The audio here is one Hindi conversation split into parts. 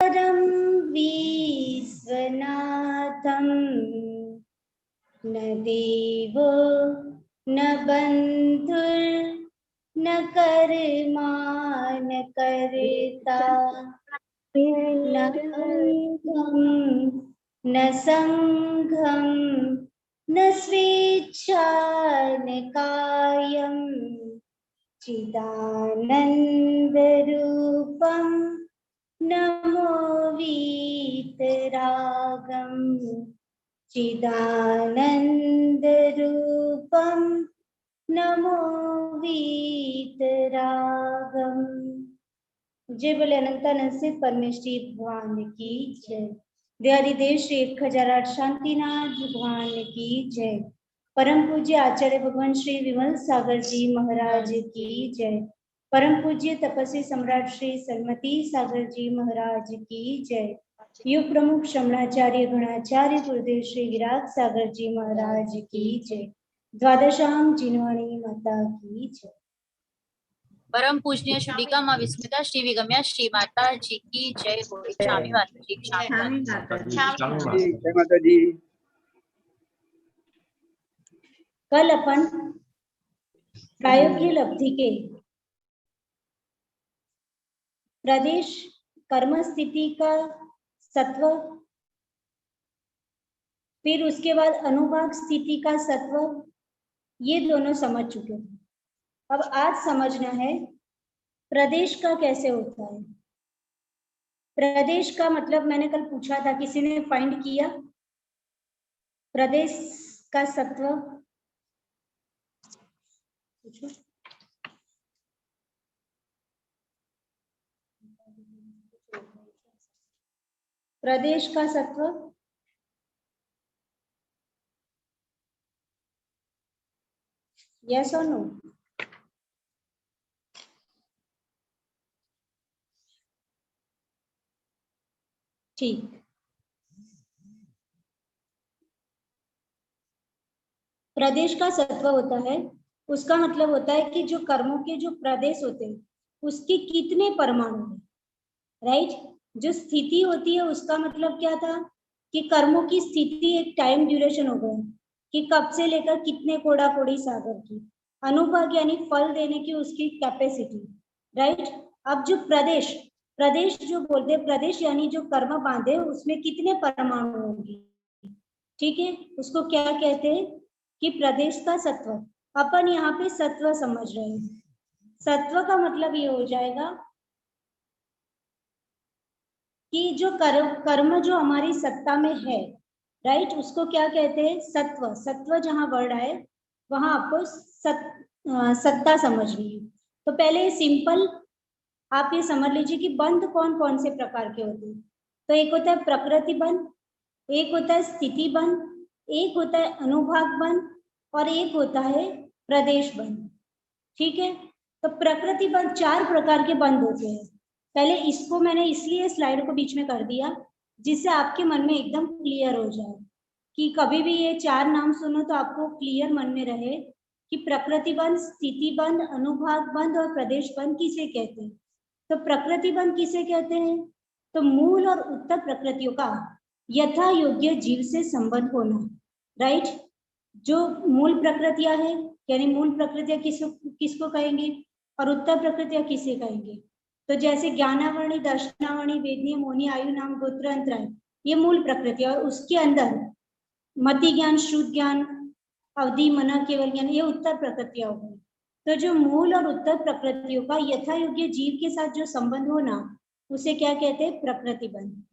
परं विश्वनाथं न देवो न बन्धुर्न कर्मा न कर्ता न अङ्गं न सङ्घं न स्वेच्छा न कायं चिदानन्दरूपं नमो वीतरागं चिदानन्दरूपं नमो वीतरागं। जय बोले अनंतानंद से परमेश्वरी भगवान की जय। देवादिदेव श्री 1008 शांतिनाथ भगवान की जय। परम पूज्य आचार्य भगवान श्री विमल सागर जी महाराज की जय। परम पूज्य तपस्वी सम्राट श्री सन्मति सागर जी महाराज की जय। युग प्रमुख शमणाचार्य गणाचार्य गुरुदेव श्री विराट सागर जी महाराज की जय। द्वादशांग जिनवाणी माता की जय। परम पूजनीय श्रीका माँ विस्मिता श्री विगम्या श्री माता जी की जय हो। स्वामी माता जी की जय। कल अपन प्रायोगिक लब्धि के प्रदेश कर्म स्थिति का सत्व, फिर उसके बाद अनुभाग स्थिति का सत्व, ये दोनों समझ चुके हैं। अब आज समझना है प्रदेश का कैसे होता है। प्रदेश का मतलब मैंने कल पूछा था, किसी ने फाइंड किया प्रदेश का सत्व? प्रदेश का सत्व यस और नो? ठीक, प्रदेश का सत्व होता है, उसका मतलब होता है कि जो कर्मों के जो प्रदेश होते हैं उसके कितने परमाणु हैं, राइट। जो स्थिति होती है उसका मतलब क्या था कि कर्मों की स्थिति एक टाइम ड्यूरेशन हो गया कि कब से लेकर कितने कोड़ा कोड़ी सागर की। अनुभाग यानी फल देने की उसकी कैपेसिटी, राइट। अब जो प्रदेश, प्रदेश जो बोलते हैं प्रदेश यानी जो कर्म बांधे उसमें कितने परमाणु होंगे, ठीक है, उसको क्या कहते हैं कि प्रदेश का सत्व। अपन यहाँ पे सत्व समझ रहे हैं। सत्व का मतलब ये हो जाएगा कि जो कर्म जो हमारी सत्ता में है, राइट, उसको क्या कहते हैं, सत्व। सत्व जहाँ वर्ड आए वहां आपको सत्ता समझनी है। तो पहले सिंपल आप ये समझ लीजिए कि बंध कौन कौन से प्रकार के होते हैं। तो एक होता है प्रकृति बंध, एक होता है स्थिति बंध, एक होता है अनुभाग बंध और एक होता है प्रदेश बंध, ठीक है। तो प्रकृति बंध 4 प्रकार के बंध होते हैं। पहले इसको मैंने इसलिए स्लाइड को बीच में कर दिया जिससे आपके मन में एकदम क्लियर हो जाए कि कभी भी ये 4 नाम सुनो तो आपको क्लियर मन में रहे कि प्रकृति बंध, स्थिति बंध, अनुभाग बंध और प्रदेश बंध किसे कहते हैं। तो प्रकृति बंध किसे कहते हैं, तो मूल और उत्तर प्रकृतियों का यथा योग्य जीव से संबंध होना, राइट। जो मूल प्रकृतियां है यानी मूल प्रकृतियां किसको कहेंगे और उत्तर प्रकृतियां किसे कहेंगे। तो जैसे ज्ञानावरणी, दर्शनावरणी, वेदनीय, मोनी, आयु, नाम, गोत्र, अंतराय, ये मूल प्रकृति और उसके अंदर मति ज्ञान, शुद्ध ज्ञान, अवधि, मना, केवल ज्ञान, ये उत्तर प्रकृतियां हो गई। तो जो मूल और उत्तर प्रकृतियों का यथा योग्य जीव के साथ जो संबंध होना उसे क्या कहते हैं, प्रकृति बंध।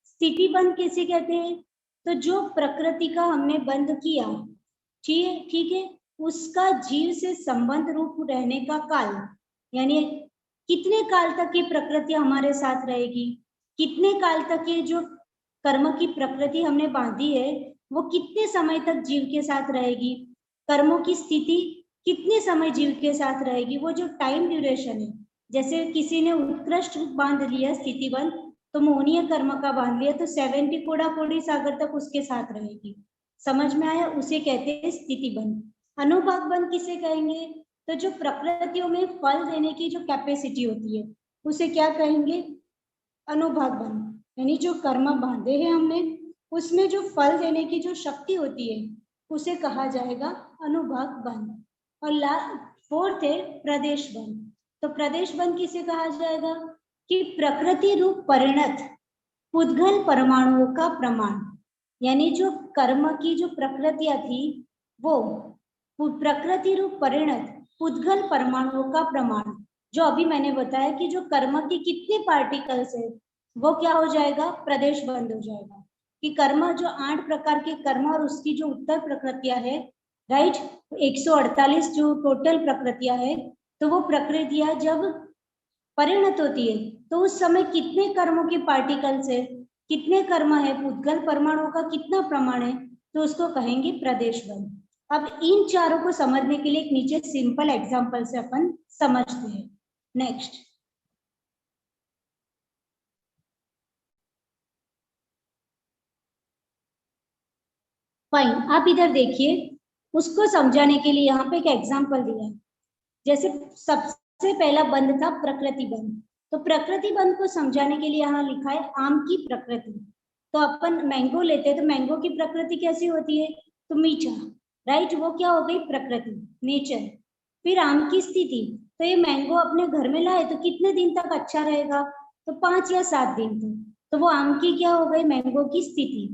स्थिति बंध किसे कहते हैं, तो जो प्रकृति का हमने बंध किया, ठीक है, उसका जीव से संबंध रूप रहने का काल, यानी कितने काल तक ये प्रकृति हमारे साथ रहेगी, कितने काल तक ये जो कर्म की प्रकृति हमने बांधी है वो कितने समय तक जीव के साथ रहेगी, कर्मों की स्थिति कितने समय जीव के साथ रहेगी, वो जो टाइम ड्यूरेशन है। जैसे किसी ने उत्कृष्ट बांध लिया स्थिति बंध, तो मोहनीय कर्म का बांध लिया तो 70 कोड़ा कोड़ी सागर तक उसके साथ रहेगी। समझ में आया, उसे कहते हैं स्थिति बंध। अनुभाग बंध किसे कहेंगे, तो जो प्रकृतियों में फल देने की जो कैपेसिटी होती है उसे क्या कहेंगे, अनुभाग बंध। यानी जो कर्म बांधे हैं हमने, उसमें जो फल देने की जो शक्ति होती है उसे कहा जाएगा अनुभाग बंध। और फोर्थ है प्रदेश बंध। तो प्रदेश बंध किसे कहा जाएगा कि प्रकृति रूप परिणत पुद्गल परमाणुओं का प्रमाण, यानी जो कर्म की जो प्रकृतियां थी वो प्रकृति रूप परिणत पुद्गल परमाणुओं का प्रमाण, जो अभी मैंने बताया कि जो कर्म की कितने पार्टिकल्स है वो क्या हो जाएगा, प्रदेश बंध हो जाएगा। कि कर्म जो 8 प्रकार के कर्म और उसकी जो उत्तर प्रकृतियां है, राइट, 148 जो टोटल प्रकृतियां है, तो वो प्रकृतियां जब परिणत होती है तो उस समय कितने कर्मों के पार्टिकल्स है, कितने कर्म है, पुद्गल परमाणुओं का कितना प्रमाण है, तो उसको कहेंगे प्रदेश बंध। अब इन चारों को समझने के लिए एक नीचे सिंपल एग्जांपल से अपन समझते हैं। नेक्स्ट, फाइन, आप इधर देखिए, उसको समझाने के लिए यहाँ पे एक एग्जांपल दिया है। जैसे सबसे पहला बंध था प्रकृति बंध, तो प्रकृति बंध को समझाने के लिए यहाँ लिखा है आम की प्रकृति। तो अपन मैंगो लेते हैं, तो मैंगो की प्रकृति कैसी होती है, तो मीठा, राइट, वो क्या हो गई प्रकृति, नेचर। फिर आम की स्थिति, तो ये मैंगो अपने घर में लाए तो कितने दिन तक अच्छा रहेगा, तो 5 या 7 दिन तक, तो वो आम की क्या हो गई, मैंगो की स्थिति।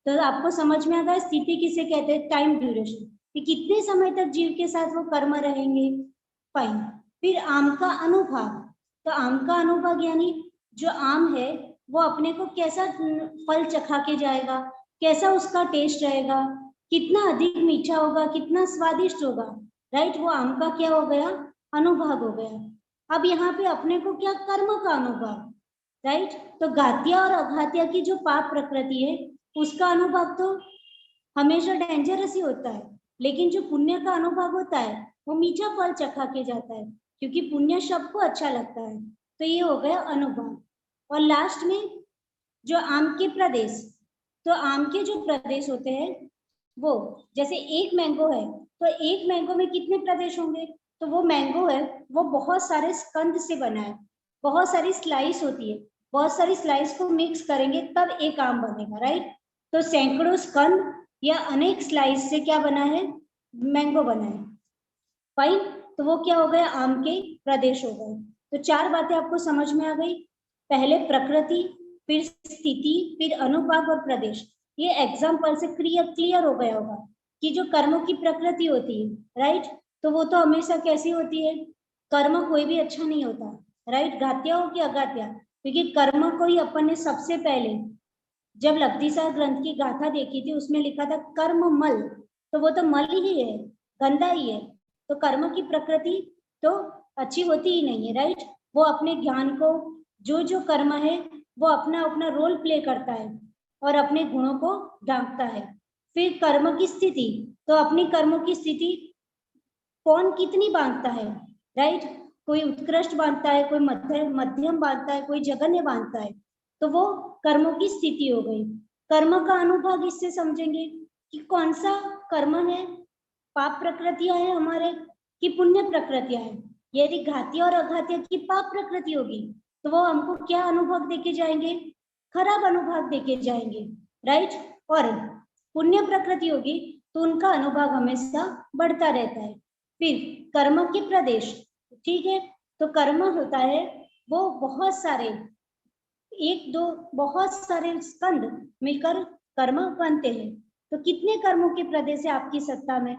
तो आपको समझ में आ गया स्थिति किसे कहते हैं, टाइम ड्यूरेशन, कि कितने समय तक जीव के साथ वो कर्म रहेंगे। फाइन, फिर आम का अनुभाग, तो आम का अनुभाग यानी जो आम है वो अपने को कैसा फल चखा के जाएगा, कैसा उसका टेस्ट रहेगा, कितना अधिक मीठा होगा, कितना स्वादिष्ट होगा, राइट, वो आम का क्या हो गया, अनुभाग हो गया। अब यहाँ पे अपने को क्या, कर्म का अनुभाग, राइट। तो घात्य और अघात्य की जो पाप प्रकृति है उसका अनुभाग तो हमेशा डेंजरस ही होता है, लेकिन जो पुण्य का अनुभाग होता है वो मीठा फल चखा के जाता है, क्योंकि पुण्य सबको अच्छा लगता है। तो ये हो गया अनुभाग। और लास्ट में जो आम के प्रदेश, तो आम के जो प्रदेश होते हैं वो, जैसे एक मैंगो है तो एक मैंगो में कितने प्रदेश होंगे, तो वो मैंगो है वो बहुत सारे स्कंद से बना है, बहुत सारी स्लाइस होती है, बहुत सारी स्लाइस को मिक्स करेंगे तब एक आम बनेगा, राइट। तो सैकड़ों स्कंद या अनेक स्लाइस से क्या बना है, मैंगो बना है। फाइन, तो वो क्या हो गया, आम के प्रदेश हो गए। तो 4 बातें आपको समझ में आ गई, पहले प्रकृति, फिर स्थिति, फिर अनुभाग और प्रदेश। ये एग्जाम्पल से क्लियर हो गया होगा कि जो कर्मों की प्रकृति होती है, राइट, तो वो तो हमेशा कैसी होती है, कर्म कोई भी अच्छा नहीं होता, राइट, घात्या हो कि अघात्या, क्योंकि कर्म को ही अपन ने सबसे पहले जब लब्धिसार ग्रंथ की गाथा देखी थी उसमें लिखा था कर्म मल, तो वो तो मल ही है, गंदा ही है। तो कर्म की प्रकृति तो अच्छी होती ही नहीं है, राइट। वो अपने ज्ञान को, जो जो कर्म है वो अपना अपना रोल प्ले करता है और अपने गुणों को ढांकता है। फिर कर्म की स्थिति, तो अपनी कर्मों की स्थिति कौन कितनी बांधता है, राइट, कोई उत्कृष्ट बांधता है, कोई मध्यम बांधता है, कोई जघन्य बांधता है, तो वो कर्मों की स्थिति हो गई। कर्म का अनुभाग इससे समझेंगे कि कौन सा कर्म है, पाप प्रकृतियां है हमारे कि पुण्य प्रकृतियां है। यदि घाती और अघाती की पाप प्रकृति होगी तो वो हमको क्या अनुभव देके जाएंगे, खराब अनुभव देके जाएंगे, राइट। और पुण्य प्रकृति होगी तो उनका अनुभव हमेशा बढ़ता रहता है। फिर कर्म के प्रदेश, ठीक है, तो कर्म होता है वो बहुत सारे, एक दो बहुत सारे स्कंद मिलकर कर्म बनते हैं। तो कितने कर्मों के प्रदेश है आपकी सत्ता में,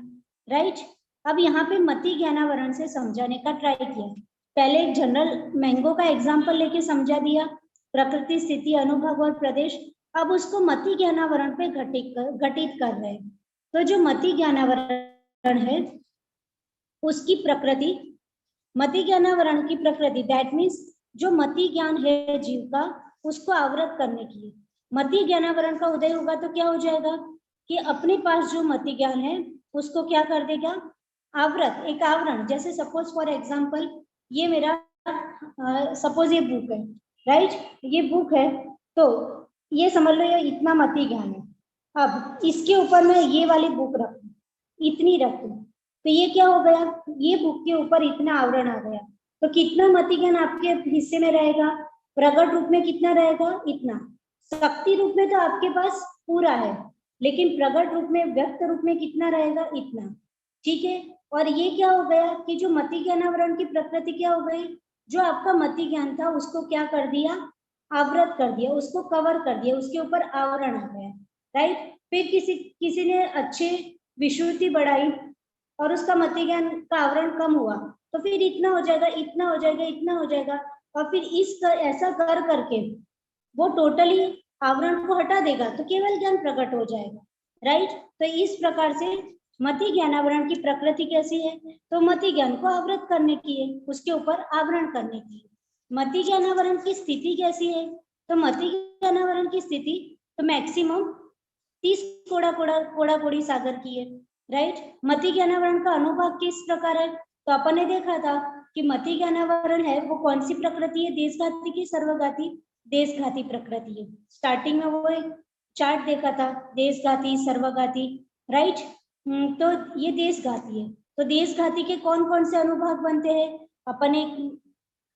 राइट। अब यहाँ पे मति ज्ञानावरण से समझाने का ट्राई किया। पहले एक जनरल मैंगो का एग्जांपल लेके समझा दिया, प्रकृति, स्थिति, अनुभव और प्रदेश। अब उसको मति ज्ञानावरण पे घटित कर रहे हैं। तो जो मति ज्ञानावरण है उसकी प्रकृति, मति ज्ञानावरण की प्रकृति, दैट मीन्स जो मति ज्ञान है जीव का उसको आवृत करने की। मति ज्ञानावरण का उदय होगा तो क्या हो जाएगा कि अपने पास जो मति ज्ञान है उसको क्या कर देगा, आवृत, एक आवरण। जैसे सपोज फॉर एग्जांपल ये मेरा सपोज ये बुक है, राइट, ये बुक है, तो ये समझ लो ये इतना मति ज्ञान है। अब इसके ऊपर मैं ये वाली बुक रखूं, इतनी रखूं, तो ये क्या हो गया, ये बुक के ऊपर इतना आवरण आ गया। तो कितना मति ज्ञान आपके हिस्से में रहेगा, प्रकट रूप में कितना रहेगा, इतना। शक्ति रूप में तो आपके पास पूरा है, लेकिन प्रकट रूप में, व्यक्त रूप में कितना रहेगा, इतना। ठीक है, और ये क्या हो गया कि जो मति ज्ञानावरण की प्रकृति क्या हो गई, जो आपका मति ज्ञान था उसको क्या कर दिया, आवृत कर दिया, उसको कवर कर दिया, उसके ऊपर आवरण आ गया, राइट। फिर किसी ने अच्छे विश्रुति बढ़ाई और उसका मति ज्ञान का आवरण कम हुआ, तो फिर इतना हो जाएगा, इतना हो जाएगा, इतना हो जाएगा, और फिर ऐसा कर करके वो टोटली आवरण को हटा देगा तो केवल ज्ञान प्रकट हो जाएगा, राइट। तो इस प्रकार से मति ज्ञानावरण की प्रकृति कैसी है, तो मति ज्ञान को आवृत करने की है, उसके ऊपर आवरण करने की है। मति ज्ञानावरण की स्थिति कैसी है, तो मति ज्ञानावरण की स्थिति तो मैक्सिमम 30 कोड़ा सागर की है, राइट। मति ज्ञानावरण का अनुभाग किस प्रकार है, तो अपन ने देखा था कि मति ज्ञानावरण है वो कौन सी प्रकृति है, देशघाती की सर्वघाती, देशघाती प्रकृति है। स्टार्टिंग में वो एक चार्ट देखा था, देशघाती सर्वघाती, राइट। तो ये देशघाती है, तो देशघाती के कौन कौन से अनुभाग बनते हैं, अपन एक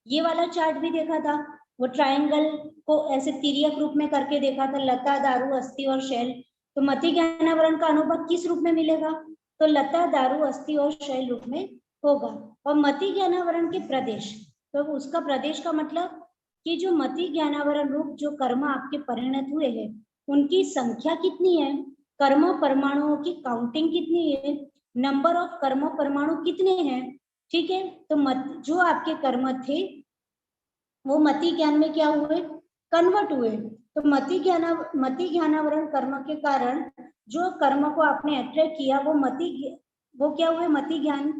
ये वाला चार्ट भी देखा था, वो ट्रायंगल को ऐसे तिर्यक रूप में करके देखा था, लता, दारू, अस्थि और शैल। तो मति ज्ञानावरण का अनुभाग किस रूप में मिलेगा, तो लता, दारू, अस्थि और शैल रूप में होगा। और मति ज्ञानावरण के प्रदेश, तो उसका प्रदेश का मतलब कि जो मति ज्ञानावरण रूप जो कर्म आपके परिणत हुए हैं उनकी संख्या कितनी है, कर्म परमाणुओं की काउंटिंग कितनी है, नंबर ऑफ कर्म परमाणु कितने हैं, ठीक है। तो जो आपके कर्म थे वो मति ज्ञान में क्या हुए, कन्वर्ट हुए। तो मति ज्ञानावरण कर्म के कारण जो कर्म को आपने अट्रैक्ट किया वो क्या हुए, मति ज्ञान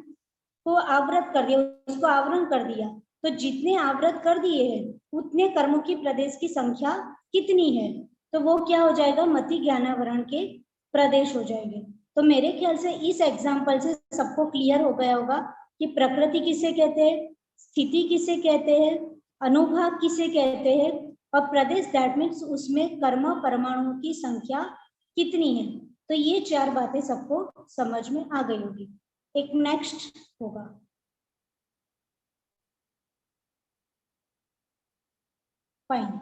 को आवृत कर दिया, उसको आवरण कर दिया। तो जितने आवृत कर दिए हैं उतने कर्मों की प्रदेश की संख्या कितनी है, तो वो क्या हो जाएगा, मति ज्ञानावरण के प्रदेश हो जाएंगे। तो मेरे ख्याल से इस एग्जाम्पल से सबको क्लियर हो गया होगा कि प्रकृति किसे कहते हैं, स्थिति किसे कहते हैं, अनुभाग किसे कहते हैं, और प्रदेश दैट मीन्स उसमें कर्म परमाणुओं की संख्या कितनी है। तो ये 4 बातें सबको समझ में आ गई होगी। एक नेक्स्ट होगा, फाइन।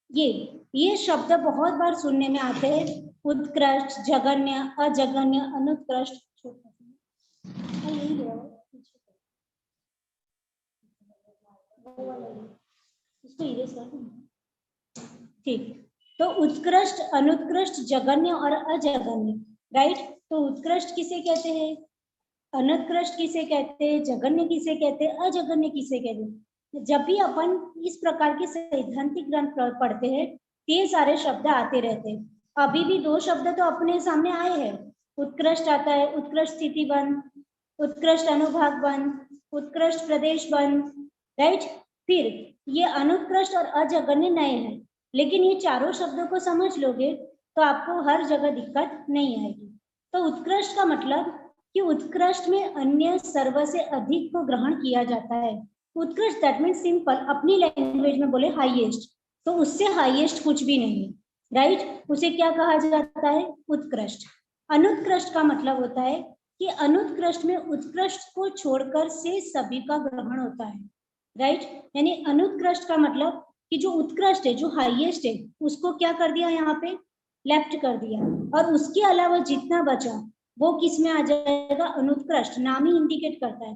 ये शब्द बहुत बार सुनने में आते हैं, उत्कृष्ट, जघन्य, अजघन्य, अनुत्कृष्ट। ठीक, तो उत्कृष्ट, अनुत्कृष्ट, जघन्य और अजघन्य, राइट। तो उत्कृष्ट किसे कहते हैं, अनुत्कृष्ट किसे कहते हैं, जघन्य किसे कहते हैं, अजघन्य किसे कहते हैं। जब भी अपन इस प्रकार के सैद्धांतिक ग्रंथ पढ़ते हैं ये सारे शब्द आते रहते हैं। अभी भी 2 शब्द तो अपने सामने आए हैं, उत्कृष्ट आता है, उत्कृष्ट स्थिति बन, उत्कृष्ट अनुभाग बन, उत्कृष्ट प्रदेश बन, राइट। फिर ये अनुत्कृष्ट और अजघन्य नए हैं, लेकिन ये चारों शब्दों को समझ लोगे तो आपको हर जगह दिक्कत नहीं आएगी। तो उत्कृष्ट का मतलब कि उत्कृष्ट में अन्य सर्व से अधिक को ग्रहण किया जाता है। उत्कृष्ट दैट मीन्स सिंपल, अपनी लैंग्वेज में बोले हाईएस्ट, तो उससे हाईएस्ट कुछ भी नहीं, राइट। उसे क्या कहा जाता है, उत्कृष्ट। अनुत्कृष्ट का मतलब होता है कि अनुत्कृष्ट में उत्कृष्ट को छोड़कर से सभी का ग्रहण होता है, राइट। यानी अनुत्कृष्ट का मतलब कि जो उत्कृष्ट है, जो हाईएस्ट है, उसको क्या कर दिया, यहाँ पे लेफ्ट कर दिया, और उसके अलावा जितना बचा वो किस में आ जाएगा, अनुत्कृष्ट। नाम ही इंडिकेट करता है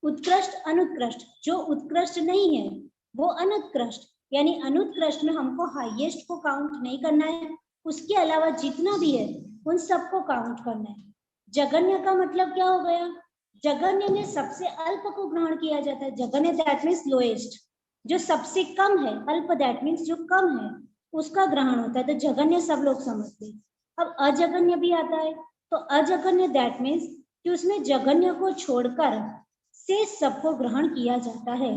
उत्कृष्ट अनुत्कृष्ट, जो उत्कृष्ट नहीं है वो अनुत्कृष्ट, यानी अनुत्कृष्ट में हमको हाईएस्ट को काउंट नहीं करना है, उसके अलावा जितना भी है उन सबको काउंट करना है। जघन्य का मतलब क्या हो गया, जघन्य में सबसे अल्प को ग्रहण किया जाता है। जघन्य दैट मीन्स लोएस्ट, जो सबसे कम है, अल्प दैट मीन्स जो कम है उसका ग्रहण होता है। तो जघन्य सब लोग समझते हैं। अब अजघन्य भी आता है, तो अजघन्य दैट मीन्स कि उसमें जघन्य को छोड़कर से सबको ग्रहण किया जाता है,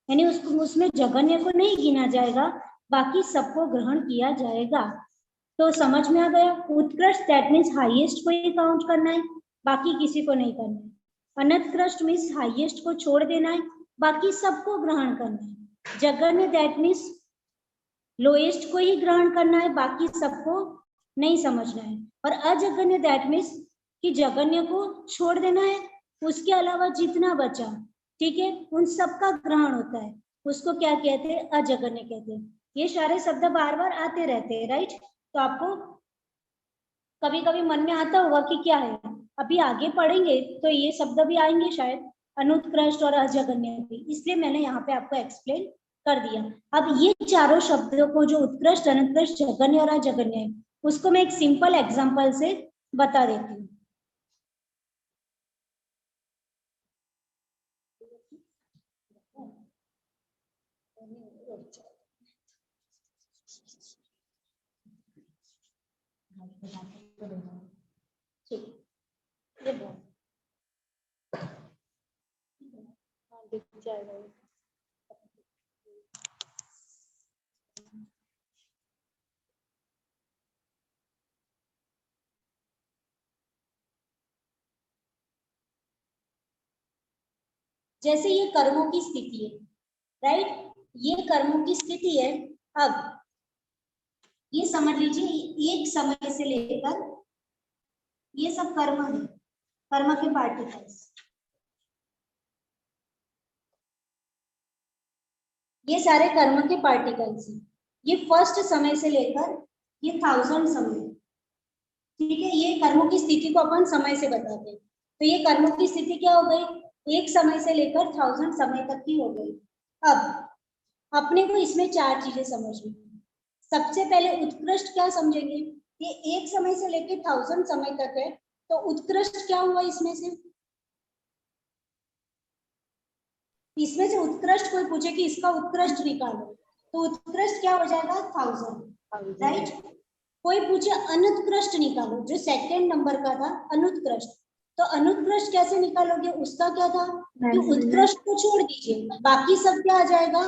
यानी उसमें जघन्य को नहीं गिना जाएगा, बाकी सबको ग्रहण किया जाएगा। तो समझ में आ गया, उत्कृष्ट दैट मीन्स हाईएस्ट को ही काउंट करना है, बाकी किसी को नहीं करना है। अनुत्कृष्ट मीन्स हाईएस्ट को छोड़ देना है, बाकी सबको ग्रहण करना है। जघन्य दैट मीन्स लोएस्ट को ही ग्रहण करना है, बाकी सबको नहीं समझना है। और अजघन्य दैट मीन्स कि जघन्य को छोड़ देना है, उसके अलावा जितना बचा, ठीक है, उन सबका ग्रहण होता है, उसको क्या कहते हैं, अजगन्य कहते हैं। ये सारे शब्द बार बार आते रहते हैं, राइट। तो आपको कभी कभी मन में आता होगा कि क्या है, अभी आगे पढ़ेंगे तो ये शब्द भी आएंगे शायद, अनुत्कृष्ट और अजगन्य भी, इसलिए मैंने यहाँ पे आपको एक्सप्लेन कर दिया। अब ये चारों शब्दों को जो उत्कृष्ट, अनुत्कृष्ट, जघन्य और अजगन्य है, उसको मैं एक सिंपल एग्जांपल से बता देती हूँ। जैसे ये कर्मों की स्थिति है, राइट, ये कर्मों की स्थिति है। अब ये समझ लीजिए, एक समय से लेकर ये सब कर्म है, कर्म के पार्टिकल्स, ये सारे कर्म के पार्टिकल्स हैं। ये फर्स्ट समय से लेकर ये 1000 समय, ठीक है, ये कर्मों की स्थिति को अपन समय से बताते हैं। तो ये कर्मों की स्थिति क्या हो गई, एक समय से लेकर 1000 समय तक की हो गई। अब अपने को इसमें चार चीजें समझनी। सबसे पहले उत्कृष्ट क्या समझेंगे, ये एक समय से लेकर 1000 समय तक है, तो उत्कृष्ट क्या हुआ इसमें से, उत्कृष्ट कोई पूछे कि इसका उत्कृष्ट निकालो, तो उत्कृष्ट क्या हो जाएगा 1000, राइट। कोई पूछे अनुत्कृष्ट निकालो, जो सेकंड नंबर का था अनुत्कृष्ट, तो अनुत्कृष्ट कैसे निकालोगे, उसका क्या था कि उत्कृष्ट को छोड़ दीजिए, बाकी सब क्या आ जाएगा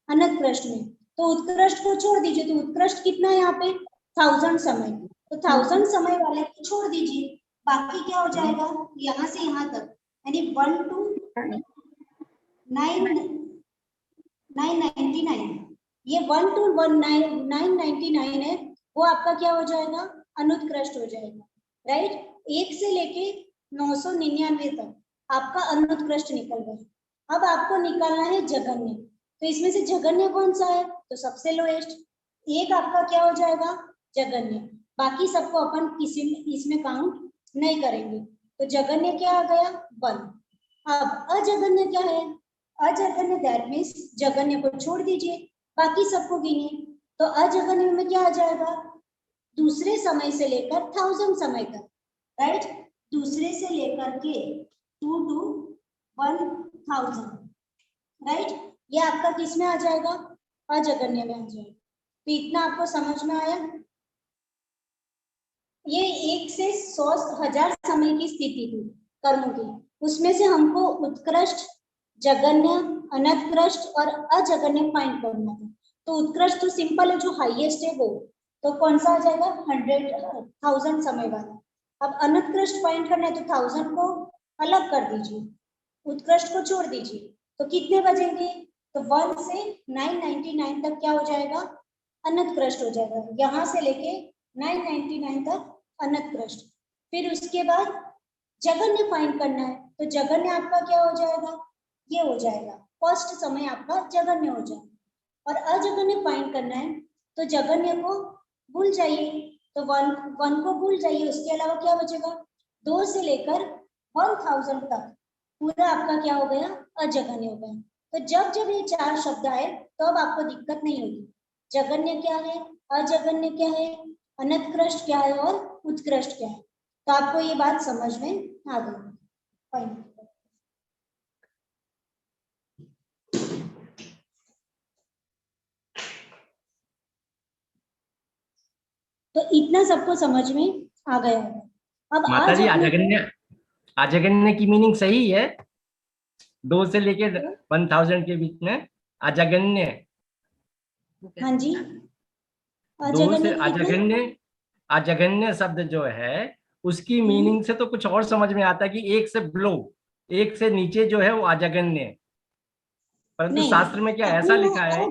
अनुत्कृष्ट में, तो उत्कृष्ट को छोड़ दीजिए, तो उत्कृष्ट कितना है यहाँ पे 1000 समय, तो 1000 समय वाले को छोड़ दीजिए, बाकी क्या हो जाएगा यहाँ से यहाँ तक, यानी 1 to 999, ये 1 to 999 है, वो आपका क्या हो जाएगा अनुत्कृष्ट हो जाएगा, राइट। एक से लेके 999 तक आपका अनुत्कृष्ट निकल गया। अब आपको निकालना है जघन्य, तो इसमें से जघन्य कौन सा है, तो सबसे लोएस्ट, एक आपका क्या हो जाएगा जघन्य, बाकी सबको अपन किसी इसमें काउंट नहीं करेंगे, तो जघन्य क्या आ गया 1। अब अजघन्य क्या है, अजघन्य दैट मीन्स जघन्य को छोड़ दीजिए, बाकी सबको गिनिए, तो अजघन्य में क्या आ जाएगा, दूसरे समय से लेकर 1000 समय तक, राइट, दूसरे से लेकर के 2 to 1000, राइट, ये आपका किस में आ जाएगा अजघन्य में आ जाएगा। तो इतना आपको समझ में आया। ये 1 से 100,000 समय की स्थिति थी कर्मों की, उसमें से हमको उत्कृष्ट, जघन्य, अनुत्कृष्ट और अजघन्य फाइंड करना था। तो उत्कृष्ट तो सिंपल है, जो हाईएस्ट है वो, तो कौन सा आ जाएगा 100,000 समय वाला। अब अनुत्कृष्ट फाइंड करना है, तो 1000 को अलग कर दीजिए, उत्कृष्ट को छोड़ दीजिए, तो कितने बचेंगे, तो 1 से 999 तक क्या हो जाएगा अनुत्कृष्ट हो जाएगा, यहाँ से लेके 999 तक अनुत्कृष्ट। फिर उसके बाद जघन्य फाइंड करना है, तो जघन्य आपका क्या हो जाएगा, ये हो जाएगा फर्स्ट समय आपका जघन्य हो जाएगा। और अजघन्य फाइंड करना है, तो जघन्य को भूल जाइए, तो 1 को भूल जाइए, उसके अलावा क्या बचेगा 2 से लेकर 1000 तक पूरा आपका क्या हो गया अजघन्य हो गया। तो जब जब ये चार शब्द आए तो अब आपको दिक्कत नहीं होगी, जघन्य क्या है, अजघन्य क्या है, अनुत्कृष्ट क्या है और उत्कृष्ट क्या है, तो आपको ये बात समझ में आ गई। फाइन, तो इतना सबको समझ में आ गया है। अब माता जी अजगन्य की मीनिंग सही है, 2 से लेके 1000 के बीच में अजगन्य। हाँ जी, 2 से अजगन्य शब्द जो है उसकी मीनिंग से तो कुछ और समझ में आता है कि 1 से बिलो, 1 से नीचे जो है वो अजगन्य, परंतु शास्त्र में क्या ऐसा लिखा है,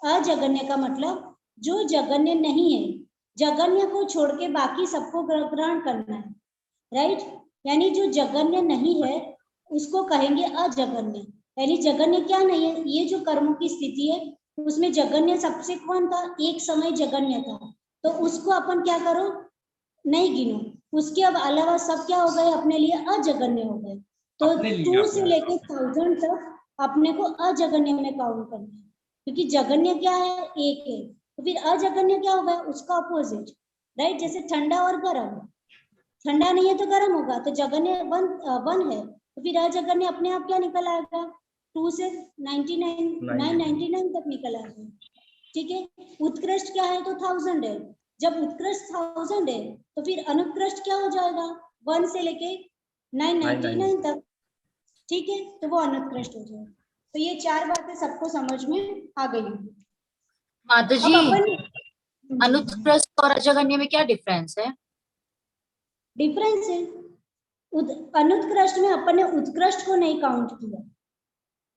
अजगन्य का मतलब जो जघन्य नहीं है, जघन्य को छोड़ के बाकी सबको ग्रहण करना है, राइट, यानी जो जघन्य नहीं है उसको कहेंगे अजगन्य। यानी जगन्य क्या नहीं है, ये जो कर्मों की स्थिति है उसमें जगन्य सबसे कौन था, एक समय जगन्य था, तो उसको अपन क्या करो, नहीं गिनो, उसके अब अलावा सब क्या हो गए, अपने लिए अजगन्य हो गए। तो अपने लिए 2 अपने से लेके 1000 तक अपने को अजगन्य में काउंट करना है, क्योंकि जगन्य क्या है, एक है, तो फिर अजगन्य क्या होगा, उसका अपोजिट, राइट। जैसे ठंडा और गर्म, ठंडा नहीं है तो गर्म होगा, तो जगन्य वन है, तो फिर अजगन्य अपने आप क्या निकल आएगा, 2 से 999 तक निकल आएगा, ठीक है। उत्कृष्ट क्या है, तो 1000 है, जब उत्कृष्ट 1000 है तो फिर अनुत्कृष्ट क्या हो जाएगा, 1 से लेके 999 तक, ठीक है, तो वो अनुत्कृष्ट हो जाएगा। तो ये 4 बातें सबको समझ में आ गई। माता अब जी, अपन अनुत्कृष्ट और अजगन्य में क्या डिफरेंस है? डिफरेंस है, अनुत्कृष्ट में अपन ने उत्कृष्ट को नहीं काउंट किया।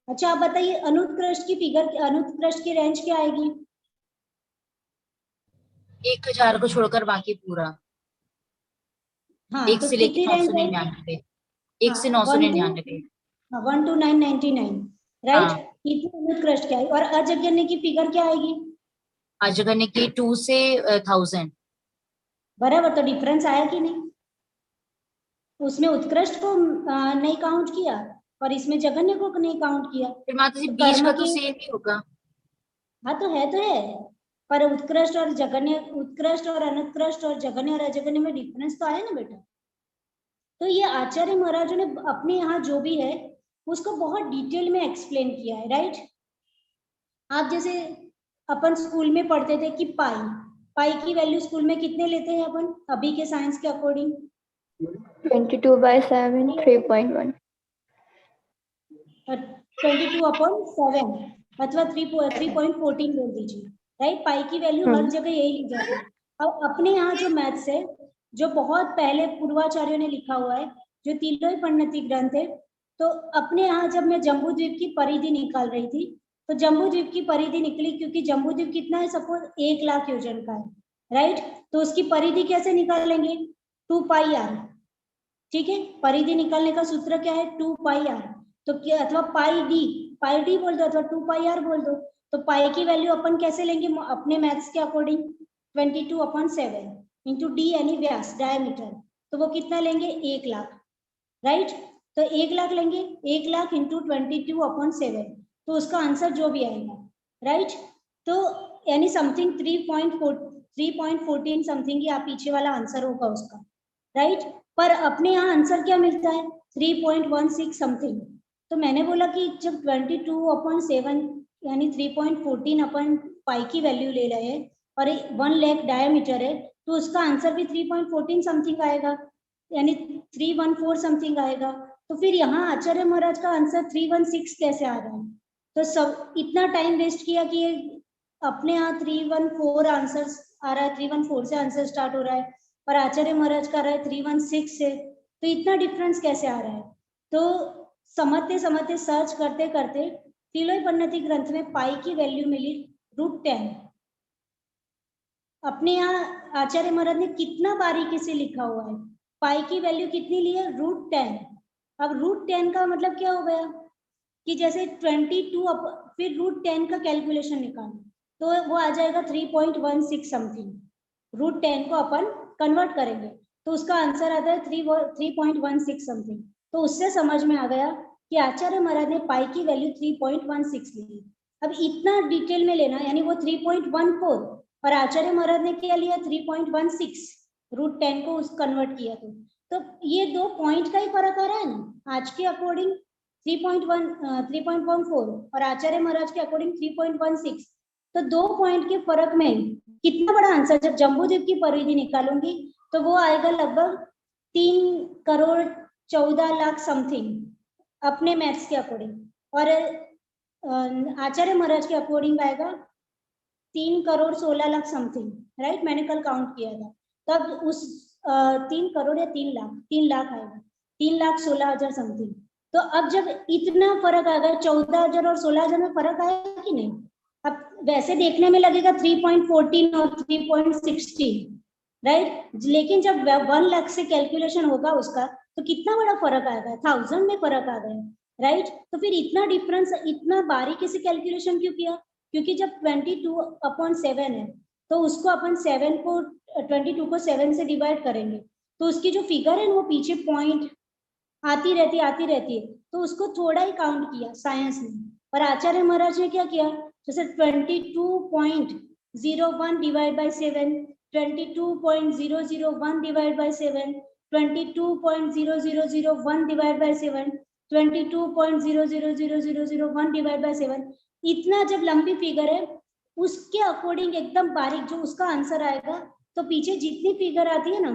अच्छा आप बताइए, अनुत्कृष्ट की फिगर, अनुत्कृष्ट की रेंज क्या आएगी, 1000 को छोड़कर बाकी पूरा, हाँ, 1 तो से लेके कितनी रेंज है, 999, 1 से हाँ 999। 1 to 999, राइट। हाँ, इतनी अनुत्कृष्ट क्या है, और अजगन्य की फिगर क्या आएगी, अजगन्य की 2 से 1000। बराबर, तो डिफरेंस आया कि नहीं, उसमें उत्कृष्ट को नहीं काउंट किया और इसमें जगन्य को नहीं काउंट किया, फिर माता जी तो बीच कर्म का तो की, सेम ही होगा। हाँ तो है, पर उत्कृष्ट और जगन्य, उत्कृष्ट और अनुत्कृष्ट और जगन्य और अजगन्य में डिफरेंस तो आया ना बेटा। तो ये आचार्य महाराज ने अपने यहाँ जो भी है उसको बहुत डिटेल में एक्सप्लेन किया है, राइट। आप जैसे अपन स्कूल में पढ़ते थे कि पाई की वैल्यू स्कूल में कितने लेते हैं अपन अभी के साइंस के अकॉर्डिंग, 22/7 3.1, 22/7 अथवा 3.14 बोल दीजिए, राइट। पाई की वैल्यू हर जगह यही ली जाती है। अब अपने यहाँ जो मैथ्स है, जो बहुत पहले पूर्वाचार्यों ने लिखा हुआ है, जो तीनों ही परिणति ग्रंथ है, तो अपने यहाँ जब मैं जम्बू द्वीप की परिधि निकाल रही थी, तो जम्बू द्वीप की परिधि निकली, क्योंकि जम्बू द्वीप कितना है, सपोज 1 लाख योजन का है, राइट। तो उसकी परिधि कैसे निकालेंगे, 2πr, ठीक है। परिधि निकालने का सूत्र क्या है, 2πr, तो क्या, अथवा पाई डी बोल दो अथवा 2πr बोल दो। तो पाई की वैल्यू अपन कैसे लेंगे अपने मैथ्स के अकॉर्डिंग, 22/7 इंटू डी यानी व्यास, डायमीटर, तो वो कितना लेंगे, 1 लाख, राइट। तो 1 लाख लेंगे, 1 लाख इंटू 22/7, तो उसका आंसर जो भी आएगा, राइट। तो यानी समथिंग 3.14 समथिंग या पीछे वाला आंसर होगा उसका, राइट। पर अपने यहाँ आंसर क्या मिलता है, 3.16 समथिंग। तो मैंने बोला कि जब 22/7 यानी 3.14 अपन पाई की वैल्यू ले रहे हैं और 1 लाख डायमीटर है, तो उसका आंसर भी 3.14 समथिंग आएगा, यानी 314 समथिंग आएगा। तो फिर यहाँ आचार्य महाराज का आंसर 316 कैसे आ रहा है, तो सब इतना टाइम वेस्ट किया कि अपने यहाँ 314 आंसर आ रहा है, 314 से आंसर स्टार्ट हो रहा है, और आचार्य महाराज का रहा है 316 से, तो इतना डिफरेंस कैसे आ रहा है। तो समझते समझते सर्च करते करते तीनों परिणति ग्रंथ में पाई की वैल्यू मिली √10। अपने यहाँ आचार्य महाराज ने कितना बारीकी से लिखा हुआ है, पाई की वैल्यू कितनी ली है, √10। अब √10 का मतलब क्या हो गया कि जैसे 22 फिर √10 का कैलकुलेशन निकालना, तो वो आ जाएगा 3.16 समथिंग। √10 को अपन कन्वर्ट करेंगे तो उसका आंसर आता है 3.16 समथिंग। तो उससे समझ में आ गया कि आचार्य महाराज ने पाई की वैल्यू 3.16 ली। अब इतना डिटेल में लेना, यानी वो 3.14 और आचार्य महाराज ने क्या लिया 3.16, √10 को उस कन्वर्ट किया, तो ये 2 पॉइंट का ही फर्क आ रहा है ना। आज के अकॉर्डिंग 3.14 और आचार्य महाराज के अकॉर्डिंग 3.16, तो 2 पॉइंट के फर्क में कितना बड़ा आंसर। जब जम्बूद्वीप की परिधि निकालूंगी तो वो आएगा लगभग 3,14,00,000 समथिंग अपने मैथ्स के अकॉर्डिंग, और आचार्य महाराज के अकॉर्डिंग आएगा 3,16,00,000 समथिंग, राइट। मैंने कल काउंट किया था, तब उस 3 करोड़ या 3 लाख आएगा, 3,16,000 समथिंग। तो अब जब इतना फर्क आ गया, 14,000 और 16,000 में फर्क आया कि नहीं। अब वैसे देखने में लगेगा 3.14 और 3.16, राइट। लेकिन जब 1 लाख से कैलकुलेशन होगा उसका, तो कितना बड़ा फर्क आ गया, 1000 में फर्क आ गया, राइट। तो फिर इतना डिफरेंस इतना बारीकी से कैलकुलेशन क्यों किया? क्योंकि जब 22/7 है तो उसको अपन 7 को 22 को 7 से डिवाइड करेंगे तो उसकी जो फिगर है वो पीछे पॉइंट आती रहती है, तो उसको थोड़ा ही काउंट किया साइंस में। और आचार्य महाराज ने क्या किया, जैसे 22.01 divide by 7, 22.001 divide by 7, 22.00001 divide by 7, 22.00001 divide by 7, इतना जब लंबी फिगर है उसके अकॉर्डिंग एकदम बारीक जो उसका आंसर आएगा, तो पीछे जितनी फिगर आती है ना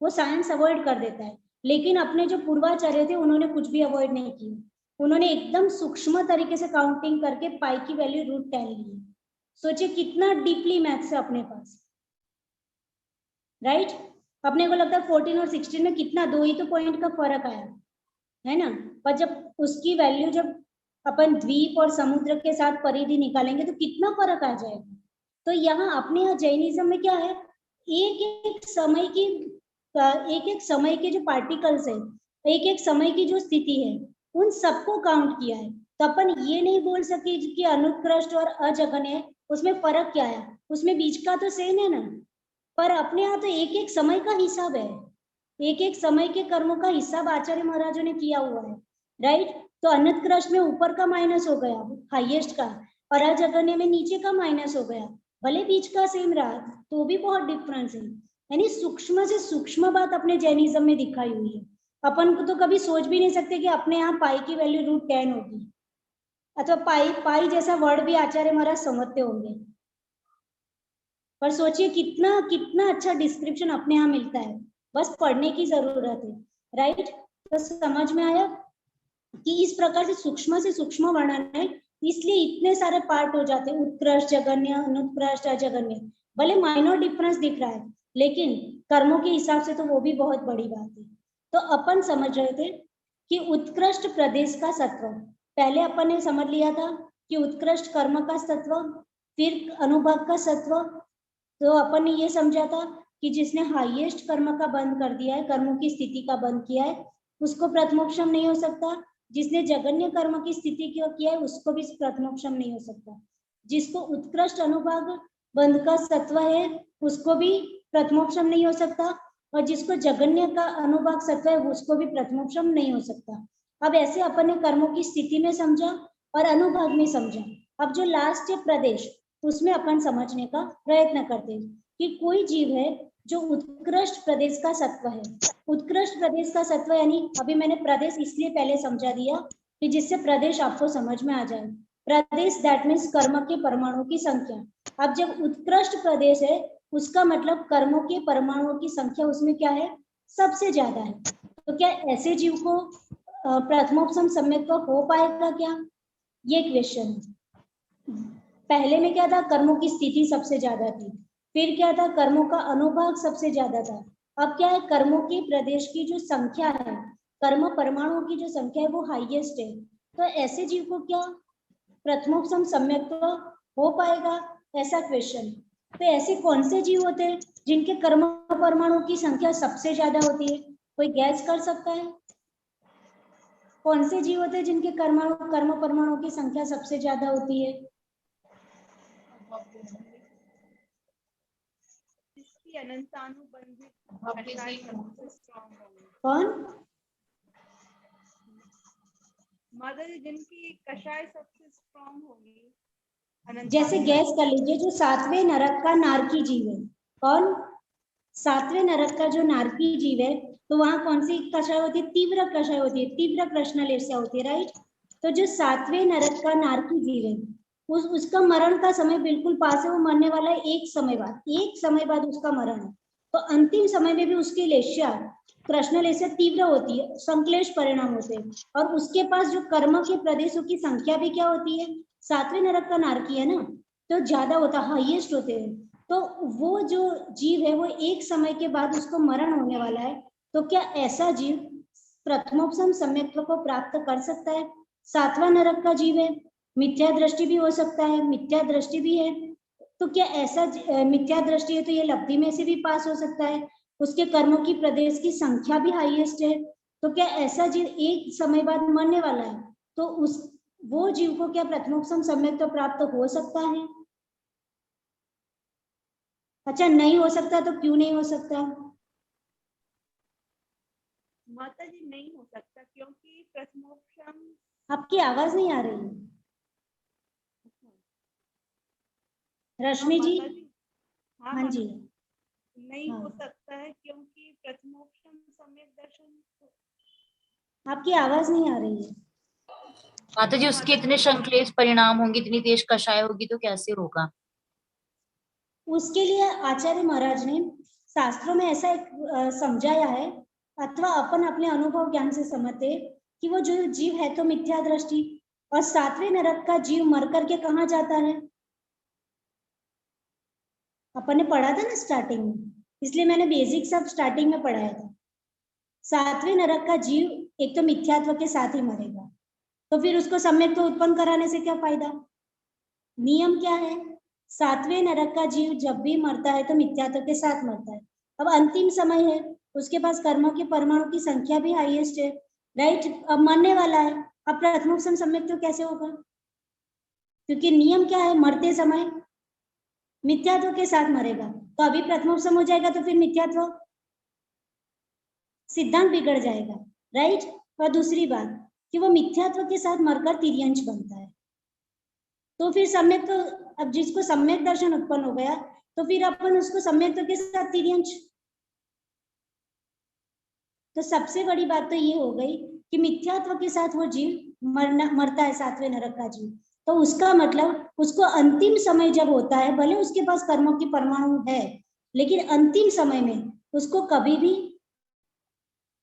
वो साइंस अवॉइड कर देता है। लेकिन अपने जो पूर्वाचार्य थे उन्होंने कुछ भी अवॉइड नहीं किया, उन्होंने एकदम सूक्ष्म तरीके से काउंटिंग करके पाई की वैल्यू √10 ली। सोचिए कितना डीपली मैथ्स है अपने पास, राइट। अपने को लगता है 14 और 16 में कितना 2 ही तो पॉइंट का फर्क आया है ना, पर जब उसकी वैल्यू जब अपन द्वीप और समुद्र के साथ परिधि निकालेंगे तो कितना फर्क आ जाएगा। तो यहाँ अपने यहाँ जैनिज्म में क्या है, एक एक समय के जो पार्टिकल्स है, एक एक समय की जो स्थिति है, उन सबको काउंट किया है। तो अपन ये नहीं बोल सके कि अनुत्कृष्ट और अजगन्य उसमें फर्क क्या है, उसमें बीच का तो सेम है ना। पर अपने यहाँ तो एक एक समय का हिसाब है, एक एक समय के कर्मों का हिसाब आचार्य महाराजों ने किया हुआ है, राइट। तो अनुत्कृष्ट में ऊपर का माइनस हो गया हाईएस्ट का, और अजगन्य में नीचे का माइनस हो गया, भले बीच का सेम रहा तो भी बहुत डिफरेंस है। यानी सूक्ष्म से सूक्ष्म बात अपने जैनिज्म में दिखाई हुई है। अपन को तो कभी सोच भी नहीं सकते कि अपने यहाँ पाई की वैल्यू √10 होगी, अथवा पाई जैसा वर्ड भी आचार्य महाराज समझते होंगे। पर सोचिए कितना कितना अच्छा डिस्क्रिप्शन अपने यहाँ मिलता है, बस पढ़ने की जरूरत है, राइट। तो समझ में आया कि इस प्रकार से सूक्ष्म वर्णन है, इसलिए इतने सारे पार्ट हो जाते हैं, उत्कृष्ट, जगन्य, अनुत्कृष्ट, अजगन्य। भले माइनर डिफरेंस दिख रहा है लेकिन कर्मों के हिसाब से तो वो भी बहुत बड़ी बात है। तो अपन समझ रहे थे कि उत्कृष्ट प्रदेश का सत्व, पहले अपन ने समझ लिया था कि उत्कृष्ट कर्म का सत्व, फिर अनुभव का सत्व। तो अपन ने ये समझा था कि जिसने हाईएस्ट कर्म का बंद कर दिया है, कर्मों की स्थिति का बंद किया है, उसको प्रथमोपशम नहीं हो सकता। जिसने जगन्य कर्म की स्थिति क्यों किया है उसको भी प्रथमोपशम नहीं हो सकता। जिसको उत्कृष्ट अनुभाग बंध का सत्व है उसको भी प्रथमोपशम नहीं हो सकता, और जिसको जगन्य का अनुभाग सत्व है उसको भी प्रथमोपशम नहीं हो सकता। अब ऐसे अपन ने कर्मों की स्थिति में समझा और अनुभाग में समझा। अब जो लास्ट है प्रदेश, उसमें अपन समझने का प्रयत्न करते हैं कि कोई जीव है जो उत्कृष्ट प्रदेश का सत्व है। उत्कृष्ट प्रदेश का सत्व यानी, अभी मैंने प्रदेश इसलिए पहले समझा दिया कि जिससे प्रदेश आपको समझ में आ जाए। प्रदेश दैट मीन्स कर्म के परमाणुओं की संख्या। अब जब उत्कृष्ट प्रदेश है उसका मतलब कर्मों के परमाणुओं की संख्या उसमें क्या है, सबसे ज्यादा है। तो क्या ऐसे जीव को प्रथमोपशम सम्यक हो पाएगा क्या, ये क्वेश्चन है। पहले में क्या था, कर्मों की स्थिति सबसे ज्यादा थी, फिर क्या था, कर्मों का अनुभाग सबसे ज्यादा था। अब क्या है, कर्मों के प्रदेश की जो संख्या है, कर्म परमाणुओं की जो संख्या है वो हाईएस्ट है। तो ऐसे जीव को क्या प्रथमोपशम सम्यक हो पाएगा, ऐसा क्वेश्चन। तो ऐसे कौन से जीव होते हैं जिनके कर्म परमाणुओं की संख्या सबसे ज्यादा होती है, कोई गैस कर सकता है? कौन से जीव होते हैं जिनके कर्म परमाणुओं की संख्या सबसे ज्यादा होती है? कौन? मदर जिनकी कषाय सबसे स्ट्रॉन्ग होगी। जैसे गैस कर लीजिए, जो 7वें नरक का नारकी जीव है, कौन? 7वें नरक का जो नारकी जीव है, तो वहां कौन सी कषाय होती है? तीव्र कषाय होती है, तीव्र कृष्णलेस्या होती है, राइट। तो जो 7वें नरक का नारकी जीव है उसका मरण का समय बिल्कुल पास है, वो मरने वाला है एक समय बाद उसका मरण है। तो अंतिम समय में भी उसकी लेस्या, कृष्णलेस्या तीव्र होती है, संक्लेश परिणाम होते हैं, और उसके पास जो कर्म के प्रदेशों की संख्या भी क्या होती है, 7वें नरक का नारकी है ना, तो ज्यादा होता, हाईएस्ट होते हैं। तो वो जो जीव है वो एक समय के बाद उसको मरण होने वाला है, तो क्या ऐसा जीव प्रथमोपशम सम्यक्त्व को प्राप्त कर सकता है? 7वां नरक का जीव है, मिथ्या दृष्टि भी हो सकता है, मिथ्या दृष्टि भी है, तो क्या ऐसा मिथ्या दृष्टि है तो ये लब्धि में से भी पास हो सकता है, उसके कर्मों की प्रदेश की संख्या भी हाईएस्ट है, तो क्या ऐसा जीव एक समय बाद मरने वाला है, तो उस वो जीव को क्या प्रथमोपसम सम्यक तो प्राप्त हो सकता है? अच्छा, नहीं हो सकता तो क्यों नहीं हो सकता? माता जी नहीं हो सकता क्योंकि प्रथमोपशम। आपकी आवाज नहीं आ रही है रश्मि जी। माता जी, हाँ हाँ जी, नहीं हाँ। हो सकता है क्योंकि प्रथमोपशम सम्यक दर्शन। आपकी आवाज नहीं आ रही है। माता जी उसके इतने संक्लेश परिणाम होंगे, इतनी तेज कषाय होगी तो कैसे होगा? उसके लिए आचार्य महाराज ने शास्त्रों में ऐसा एक समझाया है, अथवा अपन अपने अनुभव ज्ञान से समझते कि वो जो जीव है तो मिथ्या दृष्टि, और सातवें नरक का जीव मर करके कहाँ जाता है? अपन ने पढ़ा था ना स्टार्टिंग में, इसलिए मैंने बेसिक सब स्टार्टिंग में पढ़ाया था। सातवें नरक का जीव एक तो मिथ्यात्व के साथ ही मरेगा, तो फिर उसको सम्यक तो उत्पन्न कराने से क्या फायदा? नियम क्या है? सातवें नरक का जीव जब भी मरता है तो मिथ्यात्व के साथ मरता है। अब अंतिम समय है, उसके पास कर्मों के परमाणु की संख्या भी हाईएस्ट है, राइट? अब मरने वाला है, अब प्रथमोपसम सम्यक तो कैसे होगा? क्योंकि नियम क्या है, मरते समय मिथ्यात्व के साथ मरेगा, तो अभी प्रथमोपसम हो जाएगा तो फिर मिथ्यात्व सिद्धांत बिगड़ जाएगा, राइट? और दूसरी बात कि वो मिथ्यात्व के साथ मरकर तिर्यंश बनता है, तो फिर सम्यक तो, अब जिसको सम्यक दर्शन उत्पन्न हो गया तो फिर अपन उसको सम्यक के साथ तिर्यंश। तो सबसे बड़ी बात तो ये हो गई कि मिथ्यात्व के साथ वो जीव मरता है, सातवें नरक का जीव, तो उसका मतलब उसको अंतिम समय जब होता है, भले उसके पास कर्मों की परमाणु है, लेकिन अंतिम समय में उसको कभी भी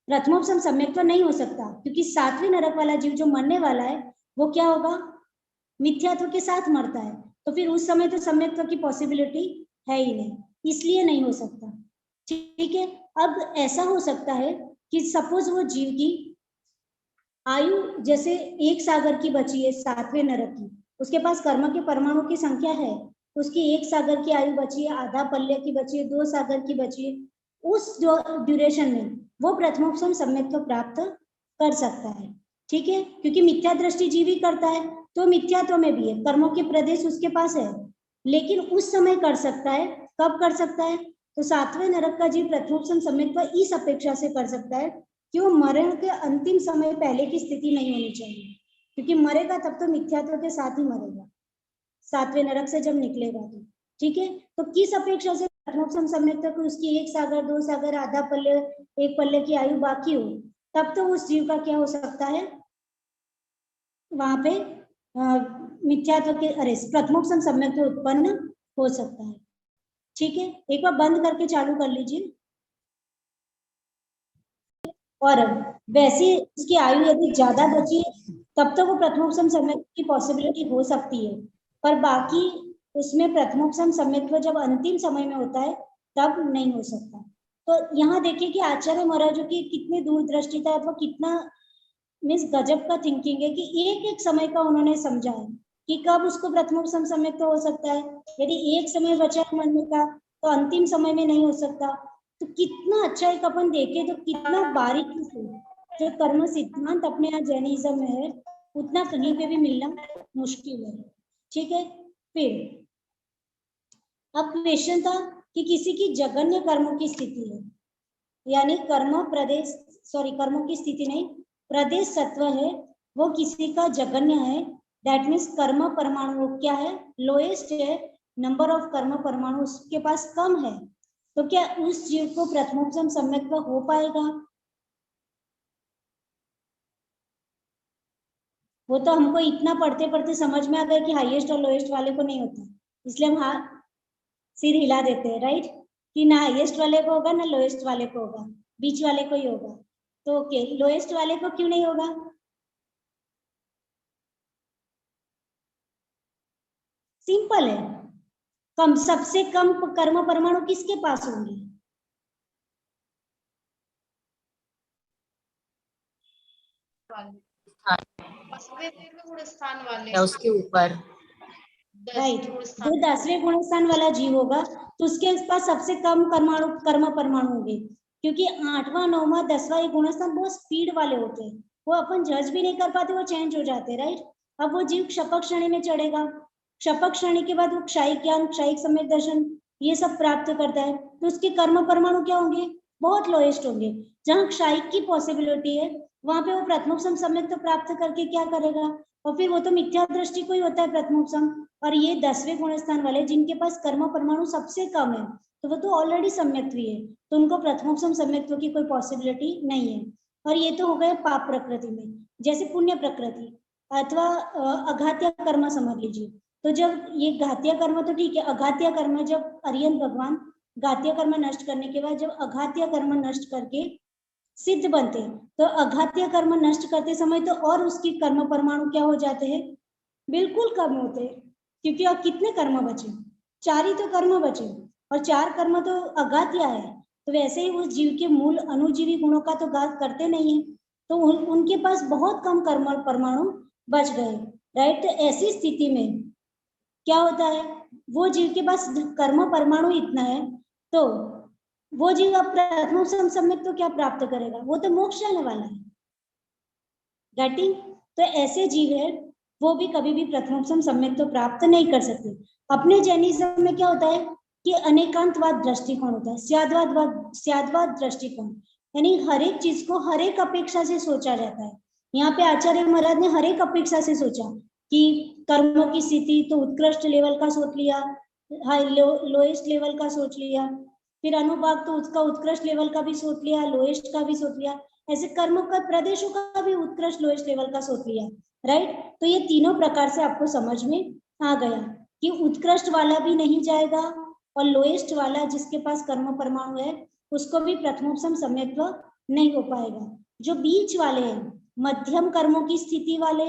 प्रथमोपसम सम्यक तो नहीं हो सकता, क्योंकि सातवें नरक वाला जीव जो मरने वाला है वो क्या होगा? मिथ्यात्व के साथ मरता है, तो फिर उस समय तो सम्यक्त्व की पॉसिबिलिटी है ही नहीं, इसलिए नहीं हो सकता। ठीक है, अब ऐसा हो सकता है कि सपोज वो जीव की आयु जैसे एक सागर की बची है, सातवें नरक की, उसके पास कर्म के परमाणु की संख्या है, उसकी एक सागर की आयु बची है, आधा पल्ले की बची है, 2 सागर की बची है, उस ड्यूरेशन में वो प्रथमोपसम सम्यक्त्व प्राप्त कर सकता है। ठीक है, क्योंकि मिथ्या दृष्टि जीव ही करता है, तो मिथ्यात्व में भी है, कर्मों के प्रदेश उसके पास है, लेकिन उस समय कर सकता है। कब कर सकता है? तो सातवें नरक का जीव प्रथमोपसम सम्यक्त्व इस अपेक्षा से कर सकता है कि वो मरण के अंतिम समय पहले की स्थिति नहीं होनी चाहिए, क्योंकि मरेगा तब तो मिथ्यात्व के साथ ही मरेगा, सातवें नरक से जब निकलेगा तो। ठीक है, तो किस अपेक्षा से प्रथमोपसम सम्यक्त्व को उसकी एक सागर, 2 सागर, आधा पल्ले, एक पल्ले की आयु बाकी हो, तब तो उस जीव का क्या हो सकता है, वहां पे मिथ्यात्व के अरे प्रथमोपसम सम्यक्त्व उत्पन्न हो सकता है। ठीक है, एक बार बंद करके चालू कर लीजिए। और वैसे उसकी आयु यदि ज्यादा बची है तब तो वो प्रथमोपसम सम्यक्त्व की पॉसिबिलिटी हो सकती है, पर बाकी उसमें प्रथमोपसम सम्यक्त्व जब अंतिम समय में होता है तब नहीं हो सकता। तो यहाँ देखिए कि आचार्य महाराजों की कितनी दूरदृष्टि था, अथवा कितना मीन्स गजब का थिंकिंग है कि एक एक समय का उन्होंने समझा है कि कब उसको प्रथमोपसम सम्यक्त्व हो सकता है, यदि एक समय बचा है मरने का तो अंतिम समय में नहीं हो सकता। तो कितना अच्छा एक अपन देखे तो कितना बारीकी से जो कर्म सिद्धांत अपने यहाँ जैनिज्म में है उतना कहीं पे भी मिलना मुश्किल है। ठीक है, फिर अब क्वेश्चन था कि किसी की जघन्य कर्मों की स्थिति है, यानी कर्म प्रदेश, सॉरी कर्मों की स्थिति नहीं, प्रदेश सत्व है, वो किसी का जघन्य है, दैट मीन्स कर्म परमाणु क्या है, लोएस्ट है, नंबर ऑफ कर्म परमाणु उसके पास कम है, तो क्या उस जीव को प्रथमोपसम सम्यक्त्व हो पाएगा? वो तो हमको इतना पढ़ते पढ़ते समझ में आ गया कि हाईएस्ट और लोएस्ट वाले को नहीं होता, इसलिए हम हाँ सिर हिला देते हैं, राइट? कि ना हाईएस्ट वाले को होगा ना लोएस्ट वाले को होगा, बीच वाले को ही होगा। तो ओके, लोएस्ट वाले को क्यों नहीं होगा? सिंपल है, कम सबसे कम कर्म परमाणु किसके पास होंगे? स्थान वाले या उसके ऊपर, राइट, जो 10वें गुण स्थान वाला जीव होगा तो उसके पास सबसे कम कर्म परमाणु होंगे, क्योंकि 8वां 9वां 10वां ये गुणस्थान बहुत स्पीड वाले होते हैं, वो अपन जज भी नहीं कर पाते, वो चेंज हो जाते हैं, राइट। अब वो जीव क्षपक श्रेणी में चढ़ेगा, क्षपक श्रेणी के बाद वो क्षयिक ज्ञान, क्षयिक सम्यक दर्शन ये सब प्राप्त करता है, तो उसके कर्म परमाणु क्या होंगे, बहुत लोएस्ट होंगे। जहाँ क्षयिक की पॉसिबिलिटी है वहां पे वो प्रथमोपसम सम्यक तो प्राप्त करके क्या करेगा, और फिर वो तो मिथ्या दृष्टि को ही होता है प्रथमोपसम। और ये 10वें गुणस्थान वाले जिनके पास कर्म परमाणु सबसे कम है, तो वो तो ऑलरेडी सम्यक्त्व है, तो उनको प्रथमोपसम सम्यक्त्व की कोई पॉसिबिलिटी नहीं है। और ये तो हो गए पाप प्रकृति में। जैसे पुण्य प्रकृति अथवा अघात्य कर्म समझ लीजिए, तो जब ये घात्य कर्म तो ठीक है, अघात्य कर्म जब अरिहंत भगवान घात्य कर्म नष्ट करने के बाद जब अघात्य कर्म नष्ट करके सिद्ध बनते हैं, तो अघात्य कर्म नष्ट करते समय तो और उसकी कर्म परमाणु क्या हो जाते हैं, बिल्कुल कम होते हैं, क्योंकि अब कितने कर्म बचे, 4 ही तो कर्म बचे, और 4 कर्म तो अघात्य है, तो वैसे ही उस जीव के मूल अनुजीवी गुणों का तो घात करते नहीं है, तो उनके पास बहुत कम कर्म परमाणु बच गए, राइट। तो ऐसी स्थिति में क्या होता है, वो जीव के पास कर्म परमाणु इतना है, तो वो जीव अब प्रथमोपसम सम्यक तो क्या प्राप्त करेगा, वो तो मोक्ष जाने वाला है, गेटिंग। तो ऐसे जीव है वो भी कभी भी प्रथमोपसम सम्यक तो प्राप्त नहीं कर सकते। अपने जैनिज्म में क्या होता है कि अनेकांतवाद दृष्टिकोण होता है, स्याद्वाद दृष्टिकोण, यानी हर एक चीज को हर एक अपेक्षा से सोचा जाता है। यहाँ पे आचार्य महाराज ने हर एक अपेक्षा से सोचा कि कर्मों की स्थिति तो उत्कृष्ट लेवल का सोच लिया, हाई लोएस्ट लेवल का सोच लिया, फिर अनुभाग तो उसका उत्कृष्ट लेवल का भी सोच लिया, लोएस्ट का भी सोच लिया, ऐसे कर्मों का प्रदेशों का भी उत्कृष्ट लोएस्ट लेवल का सोच लिया, राइट। तो ये तीनों प्रकार से आपको समझ में आ गया कि उत्कृष्ट वाला भी नहीं जाएगा और लोएस्ट वाला जिसके पास कर्म परमाणु है उसको भी प्रथमोपसम सम्यक्त्व नहीं हो पाएगा। जो बीच वाले हैं, मध्यम कर्मों की स्थिति वाले,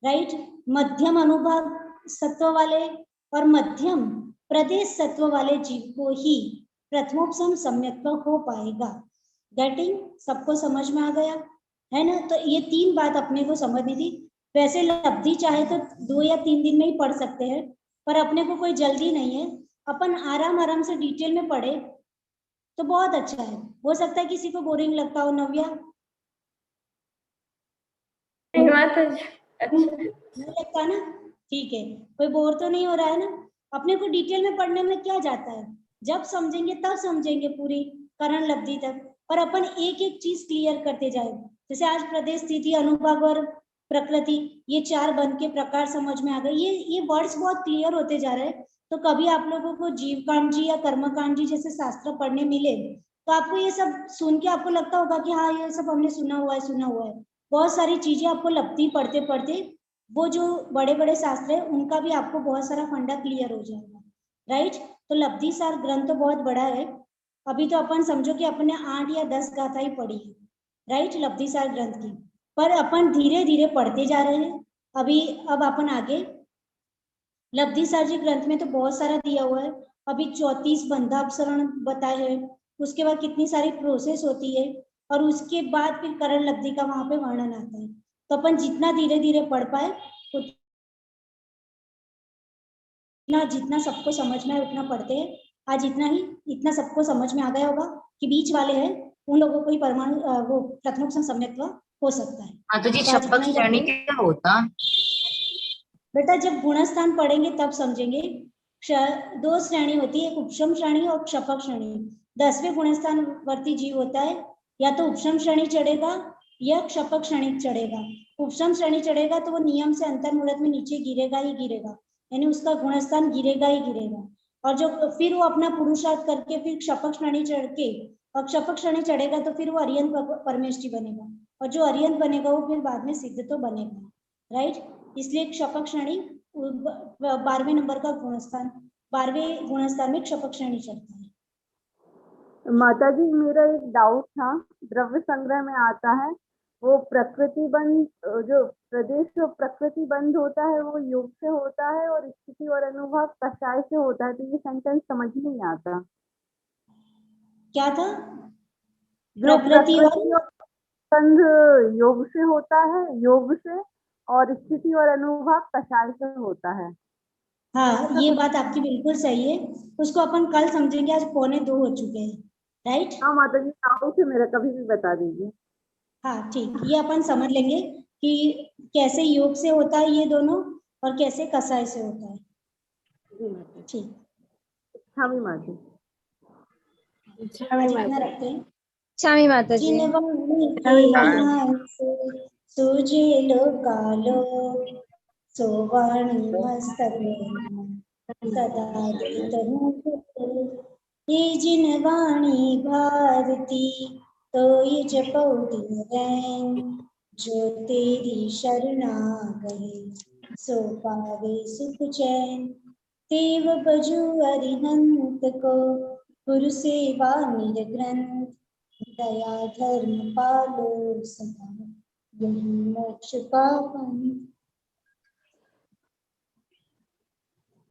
राइट, मध्यम अनुभाग सत्व वाले और मध्यम प्रदेश सत्व वाले जीव को ही प्रथमोपसम सम्यक्त्व हो पाएगा। गेटिंग, सबको समझ में आ गया है ना। तो ये 3 बात अपने को समझनी थी। वैसे लब्धि चाहे तो 2 या 3 दिन में ही पढ़ सकते हैं, पर अपने को कोई जल्दी नहीं है, अपन आराम से डिटेल में पढ़े तो बहुत अच्छा है। हो सकता है किसी को बोरिंग लगता हो। नव्या, अच्छा नहीं लगता ना, ठीक है, कोई बोर तो नहीं हो रहा है ना। अपने को डिटेल में पढ़ने में क्या जाता है, जब समझेंगे तब समझेंगे पूरी करण लब्धि तक, और अपन एक एक चीज क्लियर करते जाए। जैसे आज प्रदेश, स्थिति, अनुभाग और प्रकृति, ये 4 बंध के प्रकार समझ में आ गए। ये वर्ड्स बहुत क्लियर होते जा रहे हैं। तो कभी आप लोगों को जीवकांड जी या कर्मकांड जी जैसे शास्त्र पढ़ने मिले तो आपको ये सब सुन के आपको लगता होगा कि हाँ ये सब हमने सुना हुआ है। बहुत सारी चीजें आपको लगती पढ़ते पढ़ते, वो जो बड़े बड़े शास्त्र है उनका भी आपको बहुत सारा फंडा क्लियर हो जाएगा, राइट। तो लब्धि सार ग्रंथ तो बहुत बड़ा है। अभी तो अपन समझो कि अपने 8 या 10 गाथा ही पढ़ी है, राइट, लब्धि सार ग्रंथ की, पर अपन धीरे धीरे पढ़ते जा रहे हैं। अब अपन आगे लब्धि सार जी ग्रंथ में तो बहुत सारा दिया हुआ है। अभी 34 बंधापसरण बताए हैं, उसके बाद कितनी सारी प्रोसेस होती है, और उसके बाद फिर करण लब्धि का वहां पे वर्णन आता है। तो अपन जितना धीरे धीरे पढ़ पाए जितना सबको समझ में आए उतना पढ़ते हैं। आज इतना सबको समझ में आ गया होगा कि बीच वाले हैं उन लोगों को ही परमाणु वो प्रथमोपसम सम्यक्त्व हो सकता है। हाँ तो जी क्षपक श्रेणी क्या होता? बेटा जब गुणस्थान पढ़ेंगे तब समझेंगे। 2 श्रेणी होती है, एक उपशम श्रेणी और क्षपक श्रेणी। 10वें गुणस्थान वर्ती जीव होता है, या तो उपशम श्रेणी चढ़ेगा या क्षपक श्रेणी चढ़ेगा। उपशम श्रेणी चढ़ेगा तो वो नियम से अंतर्मुहूर्त में नीचे गिरेगा ही गिरेगा, यानी उसका गुणस्थान गिरेगा ही गिरेगा। और जो फिर वो अपना पुरुषार्थ करके फिर क्षपक श्रेणी चढ़ के, और क्षपक श्रेणी चढ़ेगा तो फिर वो अरिहंत परमेष्ठी बनेगा, और जो अरिहंत बनेगा वो फिर बाद में सिद्ध तो बनेगा, राइट। इसलिए क्षपक श्रेणी 12वें नंबर का गुणस्थान, 12वें गुणस्थान में क्षपक श्रेणी चढ़ता है। माता जी मेरा एक डाउट था, द्रव्य संग्रह में आता है वो प्रकृति बंध, जो प्रदेश जो प्रकृति बंध होता है वो योग से होता है और स्थिति और अनुभाग कषाय से होता है, तो ये सेंटेंस समझ नहीं आता। क्या था? जो प्रकृति और बंध योग से होता है, योग से, और स्थिति और अनुभाग कषाय से होता है। हाँ ये बात आपकी बिल्कुल सही है, उसको अपन कल समझेंगे, आज 1:45 हो चुके हैं। राइट। हाँ माता जी, डाउट है मेरा, कभी भी बता दीजिए। हाँ ठीक, ये अपन समझ लेंगे कि कैसे योग से होता है ये दोनों और कैसे कसाय से होता है। जी माता जी। ठीक, स्वामी माता जी। आज इतना रखते हैं। स्वामी माता जी। जिनवाणी के ध्यान से सूझे लोकालो, सोवाणी मस्तक में सदा देत हूँ। ये जिनवाणी भारती तो ये जपौ दिन रैन, जो तेरी शरणा गए सो पावे सुख चैन। देव बजु अरिहंत को गुरु सेवा निर ग्रंथ, दया धर्म पालो सदा यही मोक्ष का पंथ।